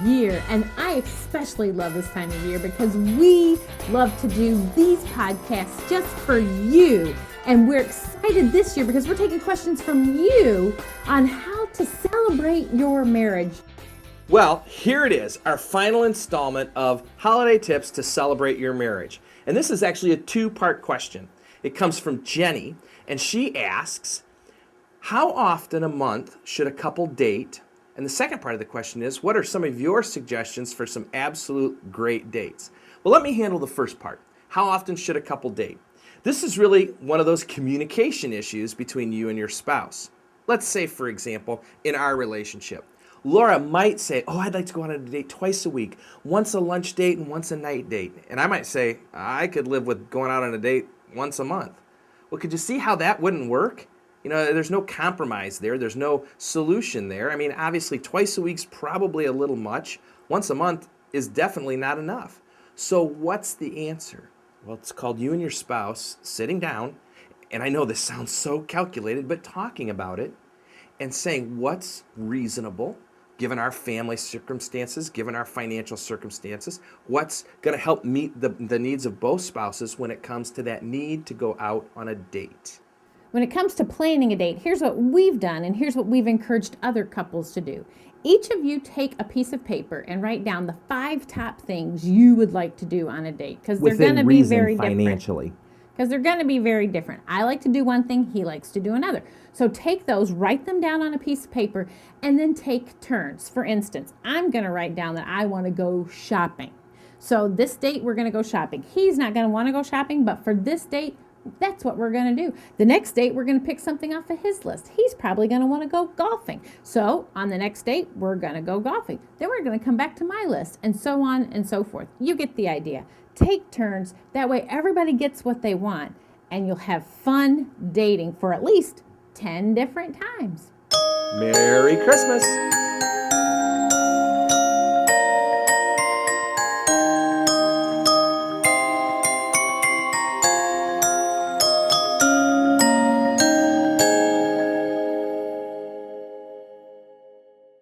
year, and I especially love this time of year because we love to do these podcasts just for you. And we're excited this year because we're taking questions from you on how to celebrate your marriage. Well, here it is, our final installment of Holiday Tips to Celebrate Your Marriage. And this is actually a two-part question. It comes from Jenny, and she asks, how often a month should a couple date? And the second part of the question is, what are some of your suggestions for some absolute great dates? Well, let me handle the first part. How often should a couple date? This is really one of those communication issues between you and your spouse. Let's say, for example, in our relationship, Laura might say, I'd like to go on a date twice a week, once a lunch date and once a night date. And I might say, I could live with going out on a date once a month. Well, could you see how that wouldn't work? There's no compromise there. There's no solution there. I mean, obviously, twice a week's probably a little much. Once a month is definitely not enough. So what's the answer? Well, it's called you and your spouse sitting down, and I know this sounds so calculated, but talking about it and saying what's reasonable, given our family circumstances, given our financial circumstances, what's going to help meet the needs of both spouses when it comes to that need to go out on a date. When it comes to planning a date, here's what we've done and here's what we've encouraged other couples to do. Each of you take a piece of paper and write down the 5 top things you would like to do on a date, because they're going to be very financially. Because they're going to be very different. I like to do one thing, he likes to do another. So take those, write them down on a piece of paper, and then take turns. For instance, I'm going to write down that I want to go shopping. So this date, we're going to go shopping. He's not going to want to go shopping, but for this date, that's what we're going to do. The next date, we're going to pick something off of his list. He's probably going to want to go golfing. So on the next date, we're going to go golfing. Then we're going to come back to my list, and so on and so forth. You get the idea. Take turns. That way everybody gets what they want, and you'll have fun dating for at least 10 different times. Merry Christmas!